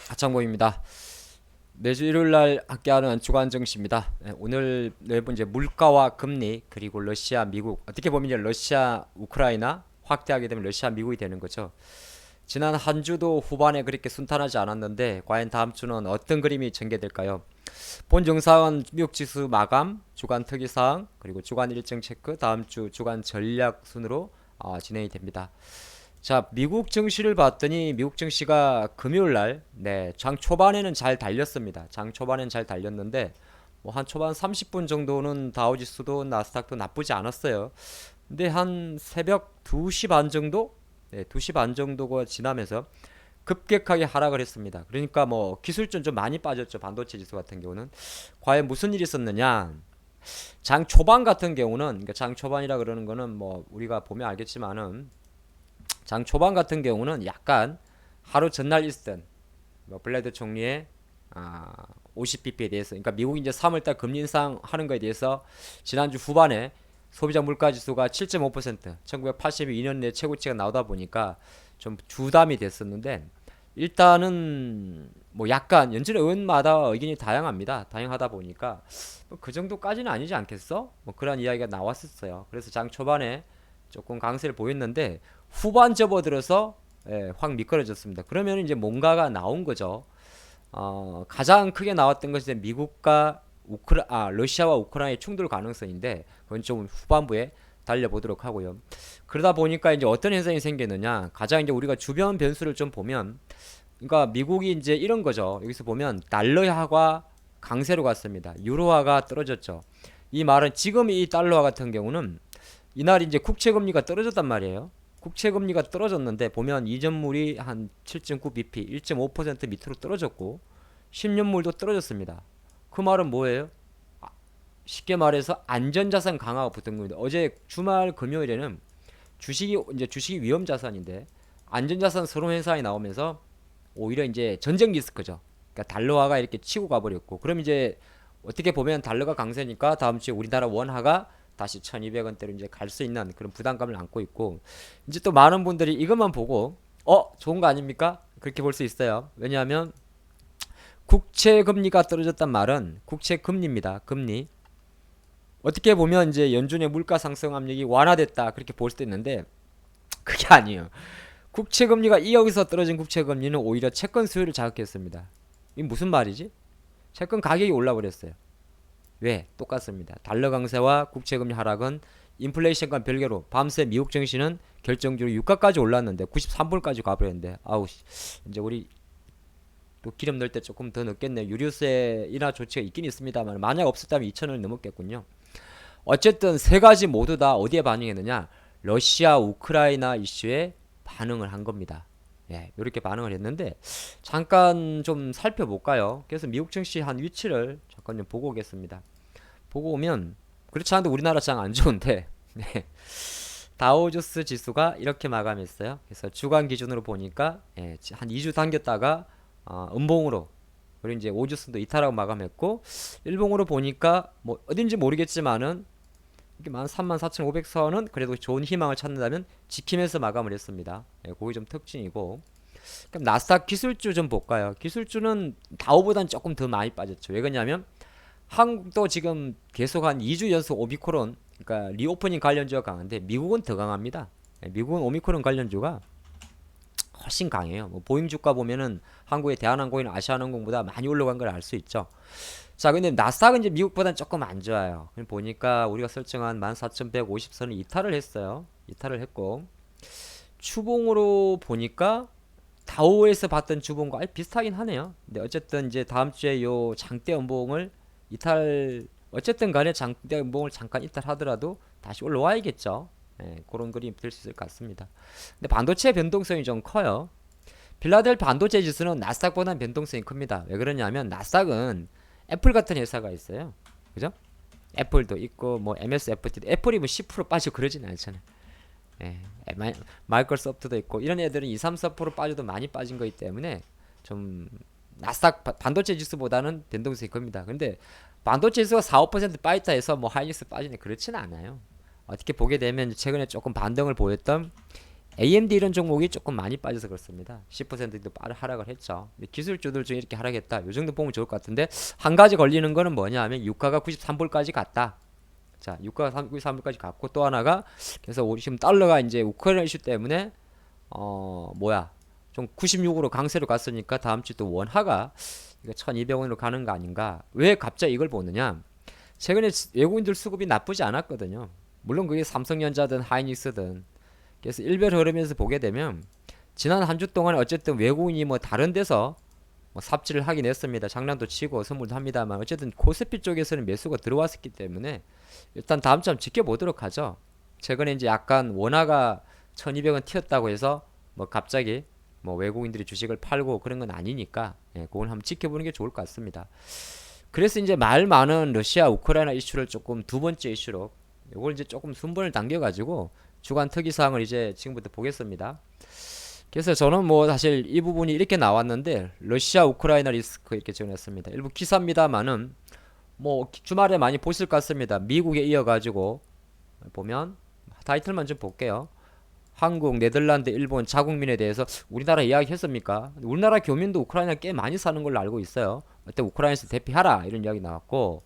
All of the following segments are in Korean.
하창모입니다. 매주 일요일날 함께하는 주간 증시입니다. 오늘 내부 이제 물가와 금리 그리고 러시아, 미국 어떻게 보면 이제 러시아, 우크라이나 확대하게 되면 러시아, 미국이 되는 거죠. 지난 한 주도 후반에 그렇게 순탄하지 않았는데 과연 다음 주는 어떤 그림이 전개될까요? 본 영상은 미국 지수 마감, 주간 특이사항 그리고 주간 일정 체크, 다음 주 주간 전략 순으로 진행이 됩니다. 자, 미국 증시를 봤더니 미국 증시가 금요일 날, 장 초반에는 잘 달렸습니다. 장 초반에는 잘 달렸는데, 뭐 한 초반 30분 정도는 다우지수도 나스닥도 나쁘지 않았어요. 근데 한 새벽 2시 반 정도? 2시 반 정도가 지나면서 급격하게 하락을 했습니다. 그러니까 뭐 기술주는 좀 많이 빠졌죠. 반도체 지수 같은 경우는. 과연 무슨 일이 있었느냐? 장 초반 같은 경우는, 그러니까 장 초반이라 그러는 거는 뭐 우리가 보면 알겠지만은 장 초반 같은 경우는 약간 하루 전날 있었던 뭐 블레드 총리의 50bp에 대해서, 그러니까 미국이 이제 3월달 금리 인상 하는 거에 대해서 지난주 후반에 소비자 물가 지수가 7.5%, 1982년 내 최고치가 나오다 보니까 좀 주담이 됐었는데, 일단은 뭐 약간 연준 의원마다 의견이 다양합니다. 다양하다 보니까 뭐그 정도까지는 아니지 않겠어? 뭐 그런 이야기가 나왔었어요. 그래서 장 초반에 조금 강세를 보였는데 후반 접어들어서 확 미끄러졌습니다. 그러면 이제 뭔가가 나온 거죠. 가장 크게 나왔던 것이 미국과 러시아와 우크라이나의 충돌 가능성인데 그건 좀 후반부에 달려보도록 하고요. 그러다 보니까 이제 어떤 현상이 생겼느냐, 가장 이제 우리가 주변 변수를 좀 보면, 그러니까 미국이 이제 이런 거죠. 여기서 보면 달러화가 강세로 갔습니다. 유로화가 떨어졌죠. 이 말은 지금 이 달러화 같은 경우는 이날 이제 국채 금리가 떨어졌단 말이에요. 국채 금리가 떨어졌는데 보면 이전물이 한 7.9bp, 1.5% 밑으로 떨어졌고 10년물도 떨어졌습니다. 그 말은 뭐예요? 쉽게 말해서 안전자산 강화가 붙은 겁니다. 어제 주말 금요일에는 주식이 위험 자산인데 안전자산 서론 현상이 나오면서 오히려 이제 전쟁 리스크죠. 그러니까 달러화가 이렇게 치고 가버렸고, 그럼 이제 어떻게 보면 달러가 강세니까 다음 주에 우리나라 원화가 다시 1200원대로 이제 갈 수 있는 그런 부담감을 안고 있고, 이제 또 많은 분들이 이것만 보고 좋은 거 아닙니까? 그렇게 볼 수 있어요. 왜냐하면 국채 금리가 떨어졌단 말은 국채 금리입니다. 금리. 어떻게 보면 이제 연준의 물가 상승 압력이 완화됐다 그렇게 볼 수도 있는데 그게 아니에요. 국채 금리가 2억에서 떨어진 국채 금리는 오히려 채권 수요를 자극했습니다. 이게 무슨 말이지? 채권 가격이 올라버렸어요. 왜? 똑같습니다. 달러 강세와 국채금리 하락은 인플레이션과 별개로 밤새 미국 증시는 결정적으로 유가까지 올랐는데 93불까지 가버렸는데, 아우 이제 우리 또 기름 넣을 때 조금 더 넣겠네요. 유류세 인하 조치가 있긴 있습니다만 만약 없었다면 2천원을 넘었겠군요. 어쨌든 세 가지 모두 다 어디에 반응했느냐? 러시아 우크라이나 이슈에 반응을 한 겁니다. 이렇게 반응을 했는데 잠깐 좀 살펴볼까요? 그래서 미국 증시 한 위치를 잠깐 좀 보고 오겠습니다. 보고 오면 그렇지 않은데 우리나라 장 안 좋은데 다우조스 지수가 이렇게 마감했어요. 그래서 주간 기준으로 보니까 한 2주 당겼다가 음봉으로, 그리고 이제 5주선도 이탈하고 마감했고, 일봉으로 보니까 뭐 어딘지 모르겠지만은 이게 13,4,500선은 그래도 좋은 희망을 찾는다면 지키면서 마감을 했습니다. 그게 좀 특징이고, 그럼 나스닥 기술주 좀 볼까요? 기술주는 다우보단 조금 더 많이 빠졌죠. 왜 그러냐면 한국도 지금 계속 한 2주 연속 오미크론, 그러니까 리오프닝 관련주가 강한데 미국은 더 강합니다. 미국은 오미크론 관련주가 훨씬 강해요. 뭐 보잉 주가 보면은 한국의 대한항공이나 아시아항공보다 많이 올라간 걸 알 수 있죠. 자, 근데 나스닥은 이제 미국보다는 조금 안 좋아요. 보니까 우리가 설정한 14,150선을 이탈을 했어요. 이탈을 했고, 추봉으로 보니까 다우에서 봤던 주봉과 비슷하긴 하네요. 근데 어쨌든 이제 다음 주에 요 장대 연봉을 어쨌든 간에 장대 연봉을 잠깐 이탈하더라도 다시 올라와야겠죠. 그런 그림이 될 수 있을 것 같습니다. 근데 반도체 변동성이 좀 커요. 필라델 반도체 지수는 나스닥보다는 변동성이 큽니다. 왜 그러냐면 나스닥은 애플 같은 회사가 있어요. 그죠? 애플도 있고 뭐 MSFT도, 애플이 뭐 10% 빠지고 그러진 않잖아요. 예, 마이크로소프트도 있고 이런 애들은 2, 3, 4% 빠져도 많이 빠진 거기 때문에 좀 나스닥 반도체 지수보다는 변동성이 큽니다. 근데 반도체 지수가 4, 5% 빠있다 해서 뭐 하이닉스 빠지네 그렇지는 않아요. 어떻게 보게 되면 최근에 조금 반등을 보였던 AMD 이런 종목이 조금 많이 빠져서 그렇습니다. 10%도 하락을 했죠. 기술주들 중에 이렇게 하락했다. 요 정도 보면 좋을 것 같은데 한 가지 걸리는 거는 뭐냐 하면 유가가 93불까지 갔다. 자, 유가가 93불까지 갔고 또 하나가 그래서 지금 달러가 이제 우크라이나 이슈 때문에 좀 96으로 강세로 갔으니까 다음 주 또 원화가 이거 1200원으로 가는 거 아닌가. 왜 갑자기 이걸 보느냐. 최근에 외국인들 수급이 나쁘지 않았거든요. 물론 그게 삼성전자든 하이닉스든. 그래서 일별 흐름에서 보게 되면 지난 한 주 동안 어쨌든 외국인이 뭐 다른 데서 삽질을 하긴 했습니다. 장난도 치고 선물도 합니다만 어쨌든 코스피 쪽에서는 매수가 들어왔었기 때문에 일단 다음 주 한번 지켜보도록 하죠. 최근에 이제 약간 원화가 1200원 튀었다고 해서 뭐 갑자기 뭐 외국인들이 주식을 팔고 그런 건 아니니까 그건 한번 지켜보는 게 좋을 것 같습니다. 그래서 이제 말 많은 러시아 우크라이나 이슈를 조금 두 번째 이슈로 이걸 이제 조금 순번을 당겨가지고 주간 특이사항을 이제 지금부터 보겠습니다. 그래서 저는 뭐 사실 이 부분이 이렇게 나왔는데 러시아 우크라이나 리스크 이렇게 정했습니다. 일부 기사입니다만은 뭐 주말에 많이 보실 것 같습니다. 미국에 이어가지고 보면 타이틀만 좀 볼게요. 한국, 네덜란드, 일본 자국민에 대해서 우리나라 이야기했습니까? 우리나라 교민도 우크라이나 꽤 많이 사는 걸로 알고 있어요. 그때 우크라이나에서 대피하라 이런 이야기 나왔고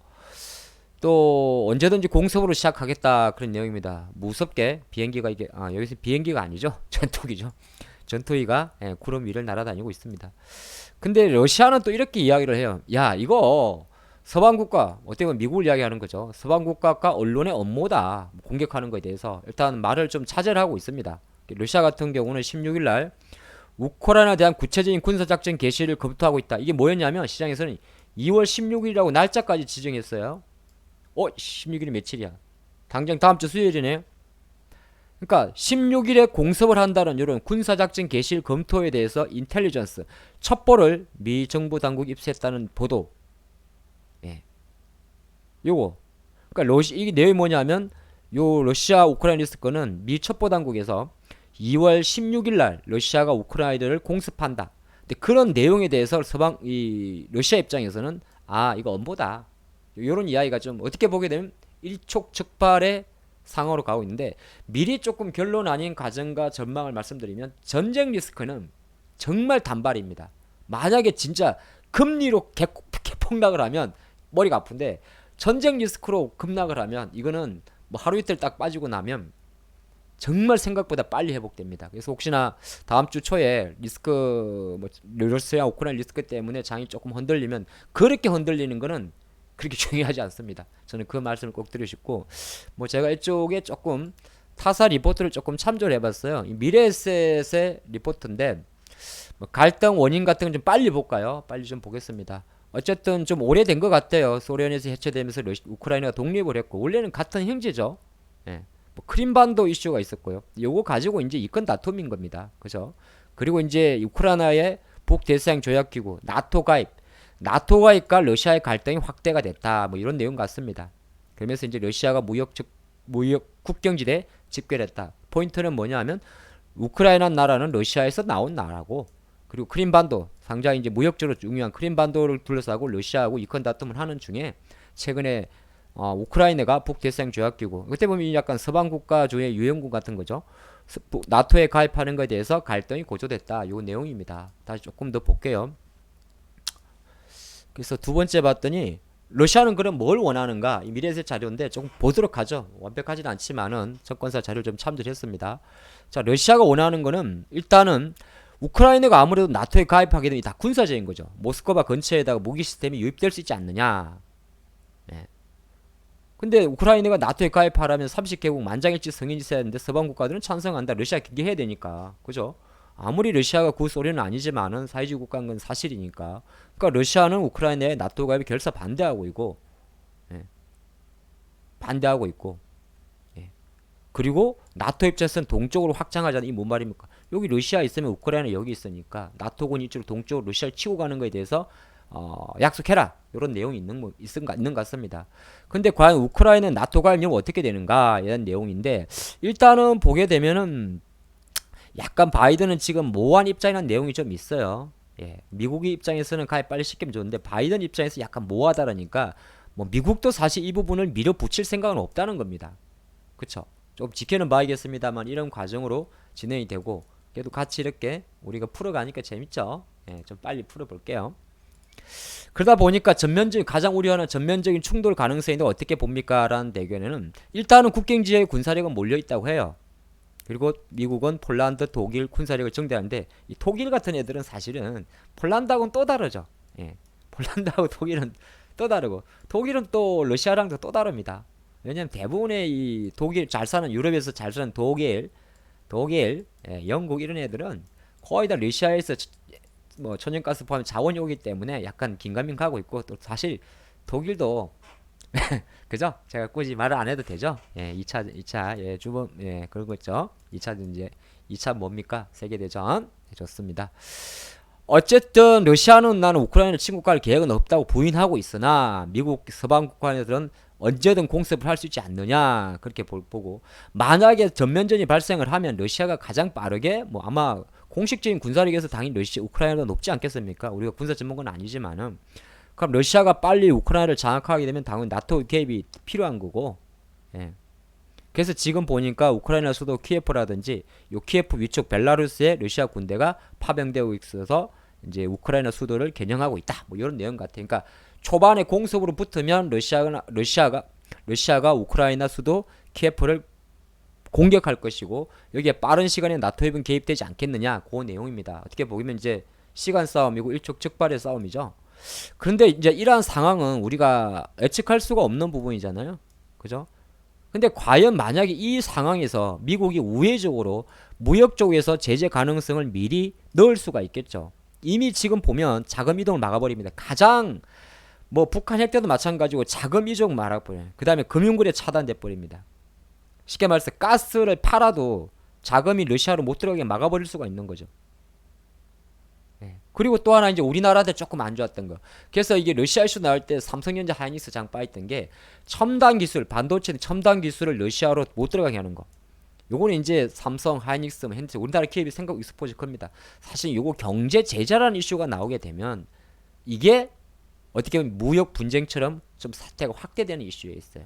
또 언제든지 공습으로 시작하겠다 그런 내용입니다. 무섭게 비행기가 이게 여기서 비행기가 아니죠. 전투기죠. 전투기가 구름 위를 날아다니고 있습니다. 근데 러시아는 또 이렇게 이야기를 해요. 야 이거 서방 국가 어떻게 보면 미국을 이야기하는 거죠. 서방 국가가 언론의 업무다. 공격하는 거에 대해서 일단 말을 좀 차별하고 있습니다. 러시아 같은 경우는 16일 날 우크라이나에 대한 구체적인 군사작전 개시를 검토하고 있다. 이게 뭐였냐면 시장에서는 2월 16일이라고 날짜까지 지정했어요. 16일이 며칠이야? 당장 다음 주 수요일이네. 그러니까 16일에 공습을 한다는 이런 군사작전 개시 검토에 대해서 인텔리전스 첩보를 미 정부 당국이 입수했다는 보도. 요거. 그러니까 이게 내용이 뭐냐면 요 러시아 우크라이나 리스크는 미 첩보 당국에서 2월 16일 날 러시아가 우크라이나를 공습한다. 근데 그런 내용에 대해서 이 러시아 입장에서는 이거 엄보다. 요런 이야기가 좀 어떻게 보게 되면 일촉즉발의 상황으로 가고 있는데 미리 조금 결론 아닌 가정과 전망을 말씀드리면 전쟁 리스크는 정말 단발입니다. 만약에 진짜 금리로 폭락을 하면 머리가 아픈데 전쟁 리스크로 급락을 하면 이거는 뭐 하루 이틀 딱 빠지고 나면 정말 생각보다 빨리 회복됩니다. 그래서 혹시나 다음 주 초에 리스크 러시아 우크라이나 리스크 때문에 장이 조금 흔들리면 그렇게 흔들리는 거는 그렇게 중요하지 않습니다. 저는 그 말씀을 꼭 드리고 싶고 뭐 제가 이쪽에 조금 타사 리포트를 조금 참조를 해봤어요. 미래에셋의 리포트인데 뭐 갈등 원인 같은 건 좀 빨리 볼까요? 빨리 좀 보겠습니다. 어쨌든 좀 오래된 것 같아요. 소련에서 해체되면서 우크라이나가 독립을 했고 원래는 같은 형제죠. 뭐 크림반도 이슈가 있었고요. 요거 가지고 이제 이권 다툼인 겁니다. 그죠? 그리고 이제 우크라이나의 북대서양 조약기구 나토 가입과 러시아의 갈등이 확대가 됐다. 뭐 이런 내용 같습니다. 그러면서 이제 러시아가 무역 국경지대 집결했다. 포인트는 뭐냐하면 우크라이나 나라는 러시아에서 나온 나라고 그리고 크림반도 상당히 이제 무역적으로 중요한 크림반도를 둘러싸고 러시아하고 이권 다툼을 하는 중에 최근에 우크라이나가 북대서양 조약기구 그때 보면 약간 서방 국가주의 유형국 같은 거죠. 나토에 가입하는 것에 대해서 갈등이 고조됐다. 요 내용입니다. 다시 조금 더 볼게요. 그래서 두 번째 봤더니 러시아는 그럼 뭘 원하는가? 이 미래에셋 자료인데 조금 보도록 하죠. 완벽하지는 않지만은 정권사 자료를 좀 참조했습니다. 자, 러시아가 원하는 거는 일단은 우크라이나가 아무래도 나토에 가입하게 되면 다 군사적인 거죠. 모스크바 근처에다가 무기 시스템이 유입될 수 있지 않느냐. 근데 우크라이나가 나토에 가입하려면 30개국 만장일치 승인이 있어야 하는데 서방 국가들은 찬성한다. 러시아 경계해야 되니까. 그죠? 아무리 러시아가 구소련은 아니지만은 사회주의 국가인 건 사실이니까. 그러니까 러시아는 우크라이나의 나토 가입에 결사 반대하고 있고, 반대하고 있고, 그리고 나토 입장에서는 동쪽으로 확장하자는 이 뭔 말입니까? 여기 러시아 있으면 우크라이나 여기 있으니까 나토군 이쪽으로 동쪽으로 러시아를 치고 가는 거에 대해서 약속해라. 이런 내용이 있는 것 같습니다. 근데 과연 우크라이나는 나토 가입이면 어떻게 되는가? 이런 내용인데 일단은 보게 되면은 약간 바이든은 지금 모호한 입장이라는 내용이 좀 있어요. 미국의 입장에서는 가입 빨리 시키면 좋은데 바이든 입장에서 약간 모호하다라니까 뭐 미국도 사실 이 부분을 밀어붙일 생각은 없다는 겁니다. 그쵸? 좀 지켜는 봐야겠습니다만 이런 과정으로 진행이 되고 그래도 같이 이렇게 우리가 풀어가니까 재밌죠. 예, 좀 빨리 풀어볼게요. 그러다 보니까 전면적인 가장 우려하는 전면적인 충돌 가능성인데 어떻게 봅니까? 라는 대결에는 일단은 국경지역에 군사력은 몰려있다고 해요. 그리고 미국은 폴란드, 독일 군사력을 정대하는데 이 독일 같은 애들은 사실은 폴란드하고는 또 다르죠. 예. 폴란드하고 독일은 또 다르고 독일은 또 러시아랑도 또 다릅니다. 왜냐면 대부분의 이 독일 잘 사는 유럽에서 잘 사는 독일, 예, 영국 이런 애들은 거의 다 러시아에서 뭐 천연가스 포함 자원이 오기 때문에 약간 긴가민가하고 있고 또 사실 독일도 그죠? 제가 굳이 말을 안 해도 되죠? 예, 2차, 예, 주범, 예, 그러고 있죠. 2차 이제, 2차 뭡니까? 세계대전. 예, 좋습니다. 어쨌든, 러시아는 나는 우크라이나를 침공할 계획은 없다고 부인하고 있으나, 미국 서방 국가들은 언제든 공습을 할 수 있지 않느냐, 그렇게 보고, 만약에 전면전이 발생을 하면 러시아가 가장 빠르게, 뭐 아마 공식적인 군사력에서 당연히 우크라이나가 높지 않겠습니까? 우리가 군사 전문가는 아니지만은, 그럼 러시아가 빨리 우크라이나를 장악하게 되면 당연히 나토 개입이 필요한 거고, 예. 그래서 지금 보니까 우크라이나 수도 키예프라든지 요 키예프 위쪽 벨라루스에 러시아 군대가 파병되고 있어서 이제 우크라이나 수도를 겨냥하고 있다. 뭐 이런 내용 같아. 그러니까 초반에 공습으로 붙으면 러시아가 우크라이나 수도 키예프를 공격할 것이고 여기에 빠른 시간에 나토 해군 개입되지 않겠느냐. 그 내용입니다. 어떻게 보면 이제 시간 싸움이고 일촉즉발의 싸움이죠. 그런데 이제 이러한 상황은 우리가 예측할 수가 없는 부분이잖아요. 그죠? 근데 과연 만약에 이 상황에서 미국이 우회적으로 무역 쪽에서 제재 가능성을 미리 넣을 수가 있겠죠. 이미 지금 보면 자금 이동을 막아버립니다. 가장 뭐 북한 핵 때도 마찬가지고 자금 이동 막아버려요. 그 다음에 금융거래 차단돼 버립니다. 쉽게 말해서 가스를 팔아도 자금이 러시아로 못 들어가게 막아버릴 수가 있는 거죠. 그리고 또 하나 이제 우리나라한테 조금 안 좋았던 거. 그래서 이게 러시아 이슈 나올 때 삼성전자 하이닉스 장 빠있던 게 첨단 기술, 반도체 첨단 기술을 러시아로 못 들어가게 하는 거. 요거는 이제 삼성, 하이닉스, 현재 우리나라 기업이 생각 익스포즈 큽니다. 사실 요거 경제 제재라는 이슈가 나오게 되면 이게 어떻게 보면 무역 분쟁처럼 좀 사태가 확대되는 이슈에 있어요.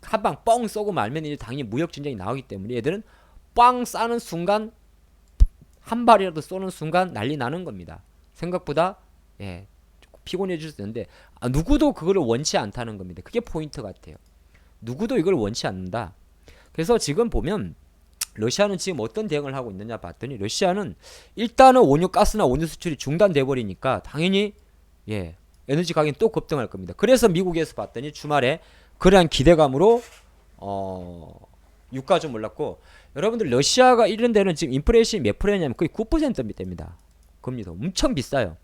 한 방 뻥 쏘고 말면 이제 당연히 무역 전쟁이 나오기 때문에 얘들은 빵 싸는 순간 한 발이라도 쏘는 순간 난리 나는 겁니다. 생각보다 예, 피곤해질 수 있는데 누구도 그거를 원치 않다는 겁니다. 그게 포인트 같아요. 누구도 이걸 원치 않는다. 그래서 지금 보면 러시아는 지금 어떤 대응을 하고 있느냐 봤더니 러시아는 일단은 가스나 원유 수출이 중단돼 버리니까 당연히 예, 에너지 가격이 또 급등할 겁니다. 그래서 미국에서 봤더니 주말에 그러한 기대감으로 유가 좀 올랐고 여러분들 러시아가 이런 데는 지금 인플레이션이 몇 프로냐면 거의 9%대입니다. 금리도 엄청 비싸요.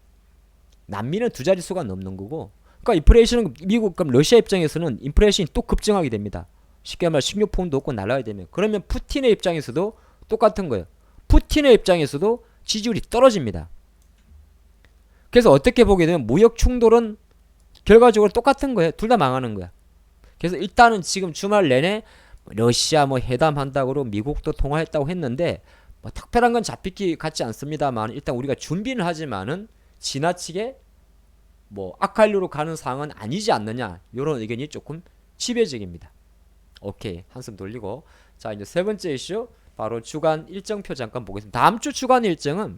난민은 두 자릿수가 넘는 거고 그러니까 인플레이션은 미국 그럼 러시아 입장에서는 인플레이션이 또 급증하게 됩니다. 쉽게 말해 식료품도 없고 날아야 되면 그러면 푸틴의 입장에서도 똑같은 거예요. 푸틴의 입장에서도 지지율이 떨어집니다. 그래서 어떻게 보게 되면 무역 충돌은 결과적으로 똑같은 거예요. 둘 다 망하는 거야. 그래서 일단은 지금 주말 내내 러시아 뭐 회담한다고 미국도 통화했다고 했는데 뭐 특별한 건 잡히기 같지 않습니다만 일단 우리가 준비는 하지만은 지나치게 뭐 악할류로 가는 상황은 아니지 않느냐 이런 의견이 조금 지배적입니다. 오케이 한숨 돌리고 자 이제 세 번째 이슈 바로 주간 일정표 잠깐 보겠습니다. 다음 주 주간 일정은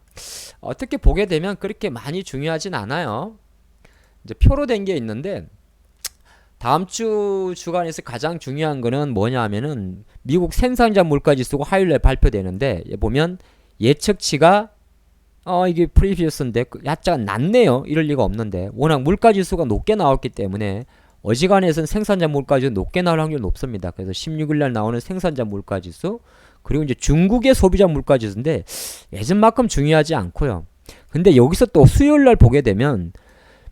어떻게 보게 되면 그렇게 많이 중요하진 않아요. 이제 표로 된 게 있는데 다음 주 주간에서 가장 중요한 거는 뭐냐 하면은 미국 생산자 물가지수가 화요일에 발표되는데 보면 예측치가 이게 프리비어스인데 약간 낮네요. 이럴 리가 없는데 워낙 물가지수가 높게 나왔기 때문에 어지간해서는 생산자 물가지수 높게 나올 확률이 높습니다. 그래서 16일날 나오는 생산자 물가지수 그리고 이제 중국의 소비자 물가지수인데 예전만큼 중요하지 않고요. 근데 여기서 또 수요일날 보게 되면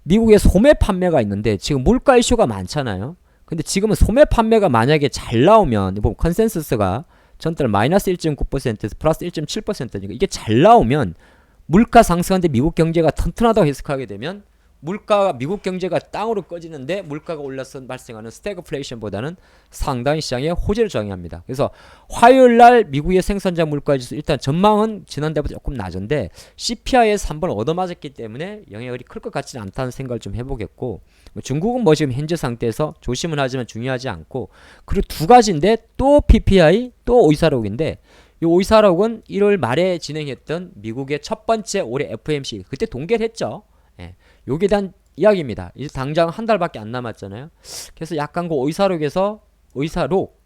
미국의 소매 판매가 있는데 지금 물가 이슈가 많잖아요. 근데 지금은 소매 판매가 만약에 잘 나오면 뭐 컨센서스가 전달 마이너스 1.9%에서 플러스 1.7%니까 이게 잘 나오면 물가 상승하는데 미국 경제가 튼튼하다고 해석하게 되면 물가가 미국 경제가 땅으로 꺼지는데 물가가 올라서 발생하는 스태그플레이션보다는 상당히 시장에 호재를 작용합니다. 그래서 화요일 날 미국의 생산자 물가지수 일단 전망은 지난달보다 조금 낮은데 CPI에서 한번 얻어맞았기 때문에 영향이 클 것 같지는 않다는 생각을 좀 해보겠고 중국은 뭐 지금 현재 상태에서 조심은 하지만 중요하지 않고 그리고 두 가지인데 또 PPI 또 오이사록인데 이 오이사록은 1월 말에 진행했던 미국의 첫 번째 올해 FOMC 그때 동결 했죠. 예. 요게 대한 이야기입니다. 이제 당장 한 달밖에 안 남았잖아요. 그래서 약간 그 의사록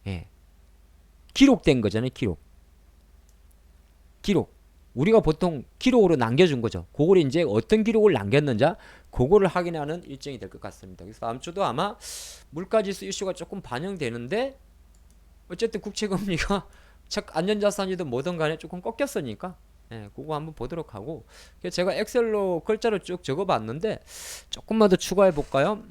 예. 기록된 거잖아요. 기록. 우리가 보통 기록으로 남겨준 거죠. 그걸 이제 어떤 기록을 남겼는지 그거를 확인하는 일정이 될 것 같습니다. 그래서 다음 주도 아마 물가지수 이슈가 조금 반영되는데 어쨌든 국채금리가 안전자산이든 뭐든 간에 조금 꺾였으니까 예, 그거 한번 보도록 하고 제가 엑셀로 글자로 쭉 적어봤는데 조금만 더 추가해 볼까요?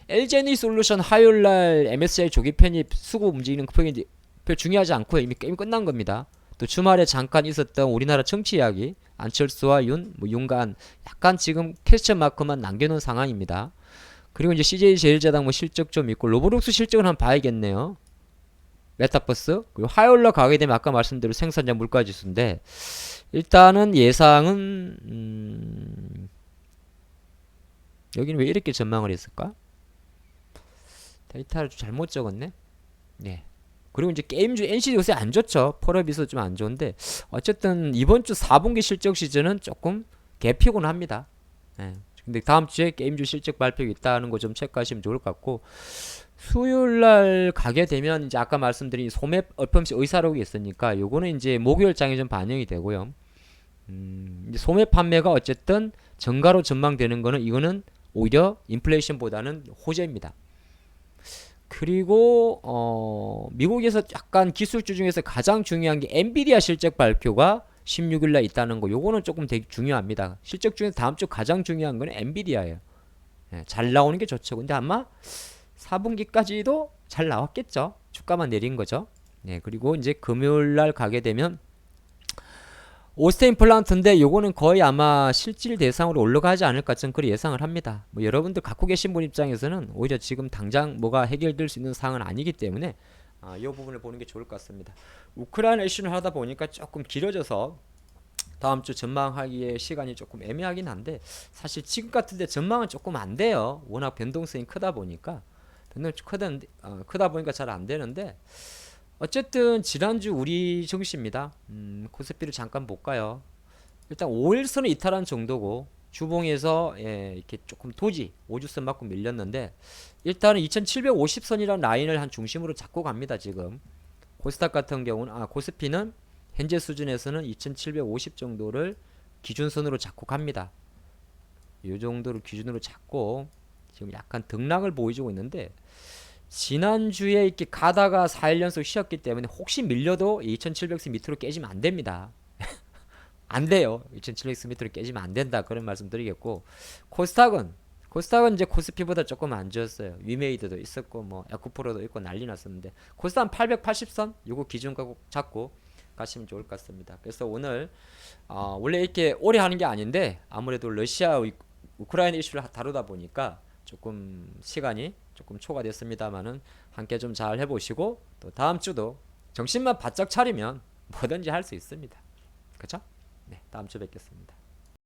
LG에너지솔루션 화요일날 MSCI 조기 편입 수급 움직이는 폭이 별 중요하지 않고 이미 게임 끝난 겁니다. 또 주말에 잠깐 있었던 우리나라 정치 이야기 안철수와 윤간 약간 지금 퀘스천 마크만 남겨놓은 상황입니다. 그리고 이제 CJ제일제당 뭐 실적 좀 있고 로브록스 실적을 한번 봐야겠네요. 메타버스 그리고 화요일로 가게 되면 아까 말씀드린 생산자 물가지수인데 일단은 예상은 여기는 왜 이렇게 전망을 했을까? 데이터를 좀 잘못 적었네. 네. 그리고 이제 게임주 NC도 요새 안 좋죠. 펄업이서 좀 안 좋은데 어쨌든 이번 주 4분기 실적 시즌은 조금 개피곤 합니다. 네. 근데 다음 주에 게임주 실적 발표가 있다는 거 좀 체크하시면 좋을 것 같고 수요일날 가게 되면 이제 아까 말씀드린 소매 얼품씩 의사록이 있으니까 요거는 이제 목요일장에 좀 반영이 되고요. 이제 소매 판매가 어쨌든 정가로 전망되는 거는 이거는 오히려 인플레이션보다는 호재입니다. 그리고 미국에서 약간 기술주 중에서 가장 중요한 게 엔비디아 실적 발표가 16일날 있다는 거 요거는 조금 되게 중요합니다. 실적 중에서 다음 주 가장 중요한 거는 엔비디아예요. 예, 잘 나오는 게 좋죠. 근데 아마 4분기까지도 잘 나왔겠죠. 주가만 내린 거죠. 네, 그리고 이제 금요일 날 가게 되면 오스테인 플란트인데 요거는 거의 아마 실질 대상으로 올라가지 않을까 좀 그리 예상을 합니다. 뭐 여러분들 갖고 계신 분 입장에서는 오히려 지금 당장 뭐가 해결될 수 있는 상황은 아니기 때문에 이 부분을 보는 게 좋을 것 같습니다. 우크라이나 이슈를 하다 보니까 조금 길어져서 다음 주 전망하기에 시간이 조금 애매하긴 한데 사실 지금 같은데 전망은 조금 안 돼요. 워낙 변동성이 크다 보니까 크다 보니까 잘 안 되는데 어쨌든 지난주 우리 증시입니다. 코스피를 잠깐 볼까요? 일단 5일선을 이탈한 정도고 주봉에서 이렇게 조금 도지 5주선 맞고 밀렸는데 일단은 2750선이라는 라인을 한 중심으로 잡고 갑니다. 지금 코스닥 같은 경우는 코스피는 현재 수준에서는 2750 정도를 기준선으로 잡고 갑니다. 이 정도를 기준으로 잡고 지금 약간 등락을 보여주고 있는데 지난주에 이렇게 가다가 4일 연속 쉬었기 때문에 혹시 밀려도 2700선 밑으로 깨지면 안 됩니다. 안 돼요. 2700선 밑으로 깨지면 안 된다. 그런 말씀 드리겠고 코스닥은 이제 코스피보다 조금 안 좋았어요. 위메이드도 있었고 뭐 에코프로도 있고 난리 났었는데 코스닥 880선 요거 기준 가고 잡고 가시면 좋을 것 같습니다. 그래서 오늘 원래 이렇게 오래 하는 게 아닌데 아무래도 러시아 우크라이나 이슈를 다루다 보니까 조금 시간이 조금 초과됐습니다만은 함께 좀 잘 해보시고 또 다음 주도 정신만 바짝 차리면 뭐든지 할 수 있습니다. 그렇죠? 네, 다음 주 뵙겠습니다.